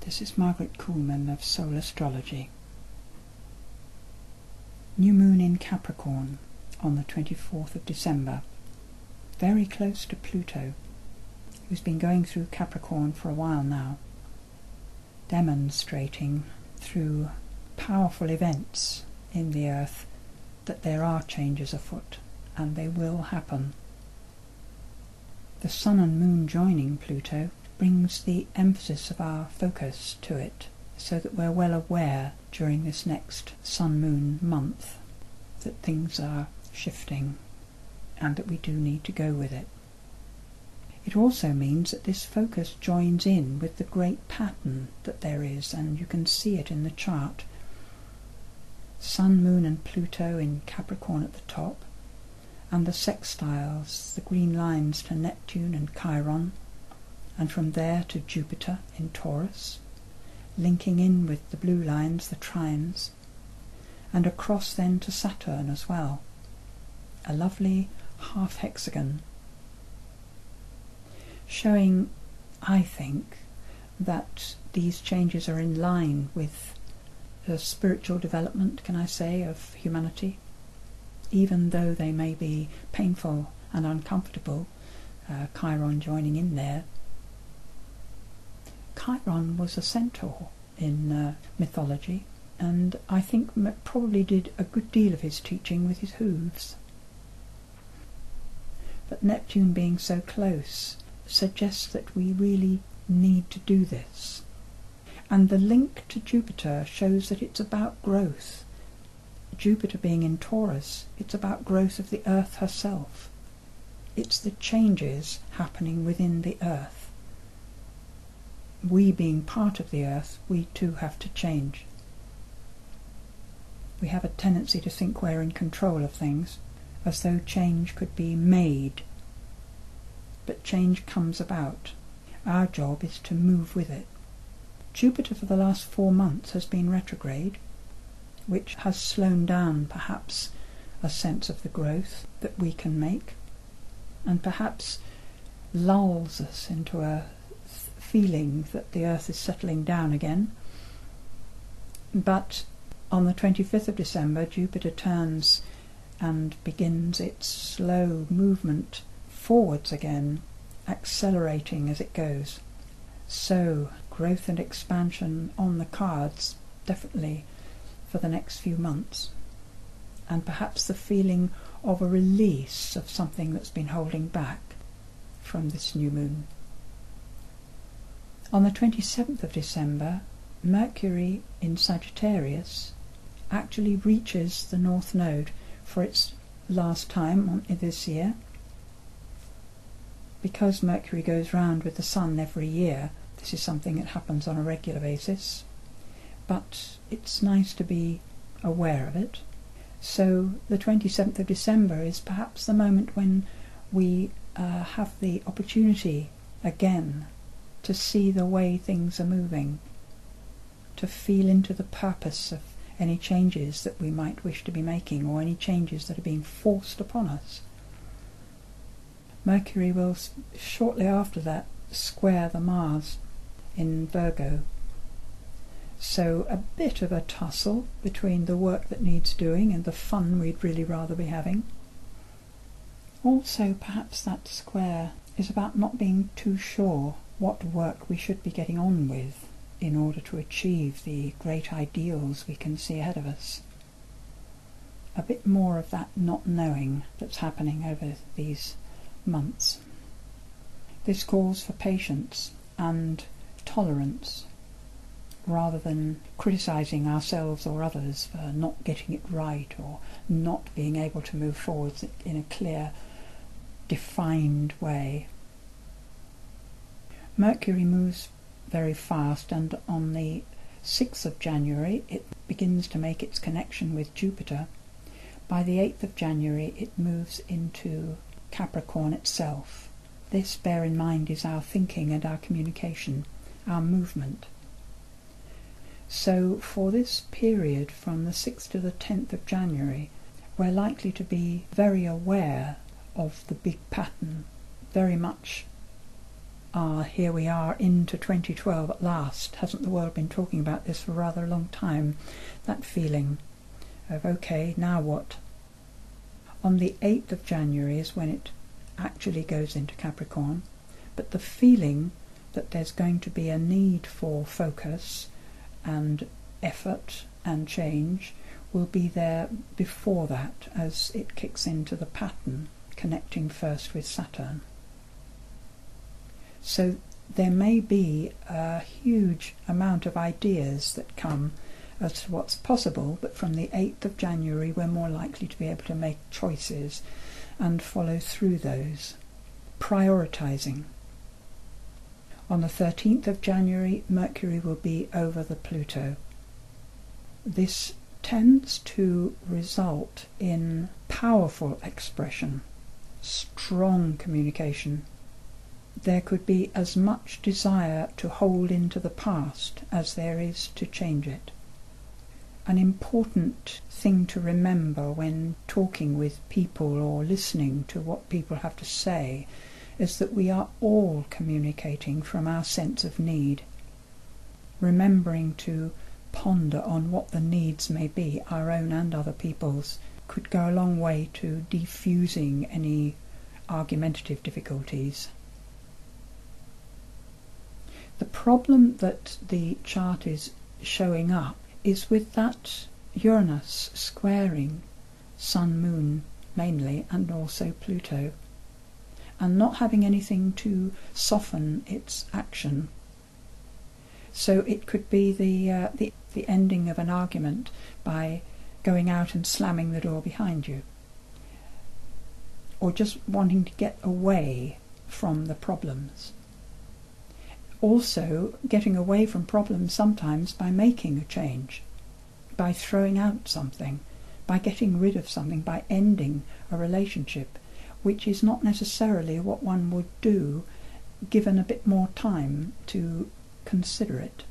This is Margaret Koolman of Soul Astrology. New moon in Capricorn on the 24th of December, very close to Pluto, who's been going through Capricorn for a while now, demonstrating through powerful events in the earth that there are changes afoot, and they will happen. The Sun and Moon joining Pluto brings the emphasis of our focus to it, so that we're well aware during this next Sun-Moon month that things are shifting and that we do need to go with it. It also means that this focus joins in with the great pattern that there is, and you can see it in the chart. Sun, Moon and Pluto in Capricorn at the top, and the sextiles, the green lines to Neptune and Chiron, and from there to Jupiter in Taurus, linking in with the blue lines, the trines, and across then to Saturn as well. A lovely half hexagon, showing, I think, that these changes are in line with the spiritual development, can I say, of humanity, even though they may be painful and uncomfortable, Chiron joining in there. Chiron was a centaur in mythology, and I think probably did a good deal of his teaching with his hooves. But Neptune being so close suggests that we really need to do this. And the link to Jupiter shows that it's about growth. Jupiter being in Taurus, it's about growth of the earth herself. It's the changes happening within the earth. We being part of the earth, we too have to change. We have a tendency to think we're in control of things, as though change could be made. But change comes about. Our job is to move with it. Jupiter for the last 4 months has been retrograde, which has slowed down perhaps a sense of the growth that we can make, and perhaps lulls us into a feeling that the earth is settling down again. But on the 25th of December, Jupiter turns and begins its slow movement forwards again, accelerating as it goes. So growth and expansion on the cards, definitely for the next few months, and perhaps the feeling of a release of something that's been holding back from this new moon. On the 27th of December, Mercury in Sagittarius actually reaches the North Node for its last time this year. Because Mercury goes round with the Sun every year, this is something that happens on a regular basis, but it's nice to be aware of it. So the 27th of December is perhaps the moment when we have the opportunity again to see the way things are moving, to feel into the purpose of any changes that we might wish to be making, or any changes that are being forced upon us. Mercury will shortly after that square the Mars in Virgo. So a bit of a tussle between the work that needs doing and the fun we'd really rather be having. Also, perhaps that square is about not being too sure what work we should be getting on with in order to achieve the great ideals we can see ahead of us. A bit more of that not knowing that's happening over these months. This calls for patience and tolerance, rather than criticising ourselves or others for not getting it right or not being able to move forward in a clear, defined way. Mercury moves very fast, and on the 6th of January it begins to make its connection with Jupiter. By the 8th of January it moves into Capricorn itself. This, bear in mind, is our thinking and our communication, our movement. So for this period from the 6th to the 10th of January, we're likely to be very aware of the big pattern, very much here we are into 2012 at last. Hasn't the world been talking about this for rather a long time? That feeling of, okay, now what? On the 8th of January is when it actually goes into Capricorn, but the feeling that there's going to be a need for focus and effort and change will be there before that, as it kicks into the pattern, connecting first with Saturn. So there may be a huge amount of ideas that come as to what's possible, but from the 8th of January we're more likely to be able to make choices and follow through those, prioritising. On the 13th of January, Mercury will be over the Pluto. This tends to result in powerful expression, strong communication. There could be as much desire to hold into the past as there is to change it. An important thing to remember when talking with people or listening to what people have to say is that we are all communicating from our sense of need. Remembering to ponder on what the needs may be, our own and other people's, could go a long way to defusing any argumentative difficulties. The problem that the chart is showing up is with that Uranus squaring Sun, Moon mainly, and also Pluto, and not having anything to soften its action. So it could be the ending of an argument by going out and slamming the door behind you, or just wanting to get away from the problems. Also, getting away from problems sometimes by making a change, by throwing out something, by getting rid of something, by ending a relationship, which is not necessarily what one would do given a bit more time to consider it.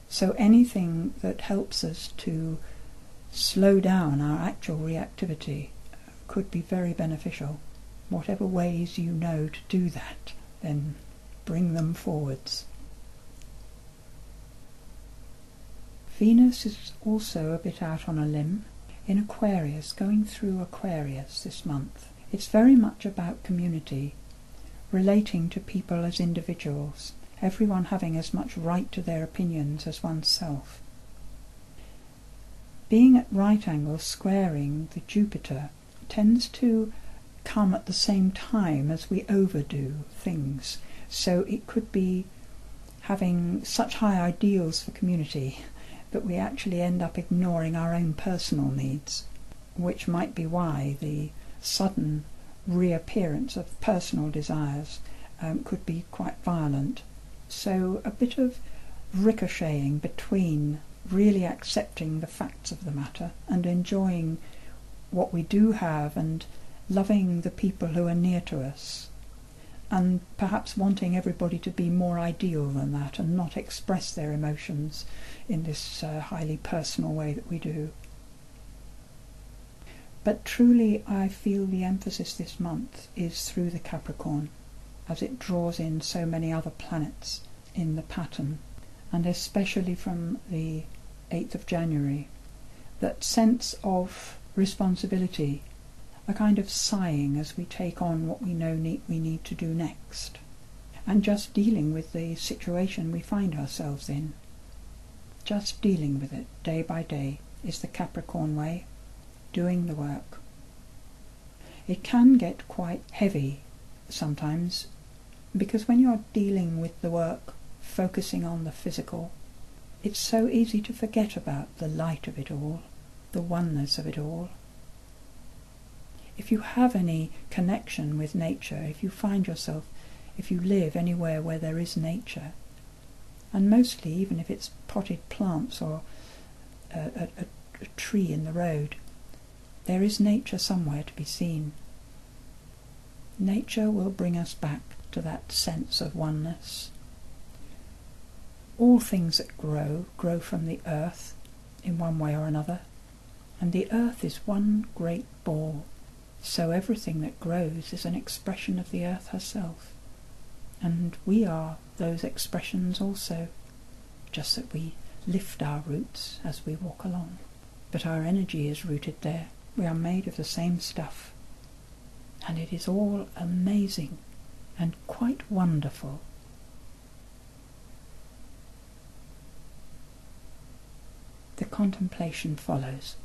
So anything that helps us to slow down our actual reactivity could be very beneficial. Whatever ways you know to do that, then bring them forwards. Venus is also a bit out on a limb in Aquarius, going through Aquarius this month. It's very much about community, relating to people as individuals, everyone having as much right to their opinions as oneself. Being at right angles squaring the Jupiter tends to come at the same time as we overdo things. So it could be having such high ideals for community that we actually end up ignoring our own personal needs, which might be why the sudden reappearance of personal desires could be quite violent. So a bit of ricocheting between really accepting the facts of the matter and enjoying what we do have and loving the people who are near to us, and perhaps wanting everybody to be more ideal than that and not express their emotions in this highly personal way that we do. But truly I feel the emphasis this month is through the Capricorn, as it draws in so many other planets in the pattern, and especially from the 8th of January, that sense of responsibility, a kind of sighing as we take on what we know we need to do next, and just dealing with the situation we find ourselves in. Just dealing with it day by day is the Capricorn way, doing the work. It can get quite heavy sometimes, because when you're dealing with the work, focusing on the physical, it's so easy to forget about the light of it all, the oneness of it all. If you have any connection with nature, if you find yourself, if you live anywhere where there is nature, and mostly even if it's potted plants or a tree in the road, there is nature somewhere to be seen. Nature will bring us back to that sense of oneness. All things that grow from the earth in one way or another, and the earth is one great ball. So everything that grows is an expression of the earth herself. And we are those expressions also, just that we lift our roots as we walk along. But our energy is rooted there. We are made of the same stuff. And it is all amazing and quite wonderful. The contemplation follows.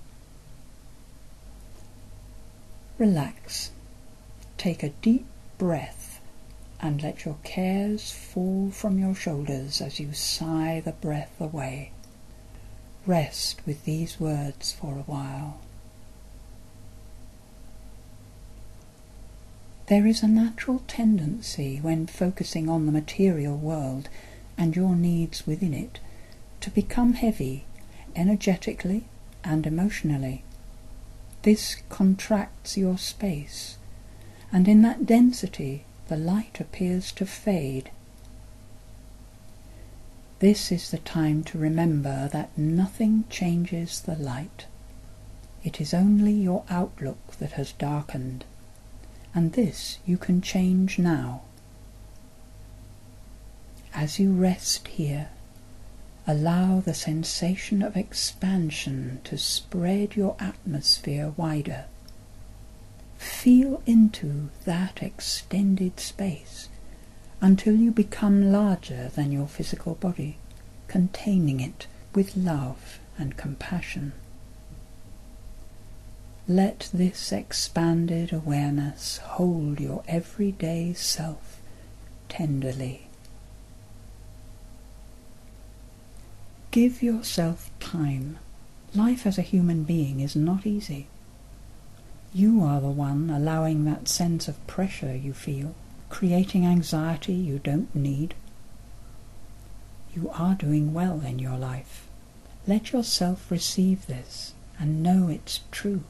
Relax. Take a deep breath and let your cares fall from your shoulders as you sigh the breath away. Rest with these words for a while. There is a natural tendency when focusing on the material world and your needs within it to become heavy, energetically and emotionally. This contracts your space, and in that density the light appears to fade. This is the time to remember that nothing changes the light. It is only your outlook that has darkened, and this you can change now. As you rest here, allow the sensation of expansion to spread your atmosphere wider. Feel into that extended space until you become larger than your physical body, containing it with love and compassion. Let this expanded awareness hold your everyday self tenderly. Give yourself time. Life as a human being is not easy. You are the one allowing that sense of pressure you feel, creating anxiety you don't need. You are doing well in your life. Let yourself receive this and know it's true.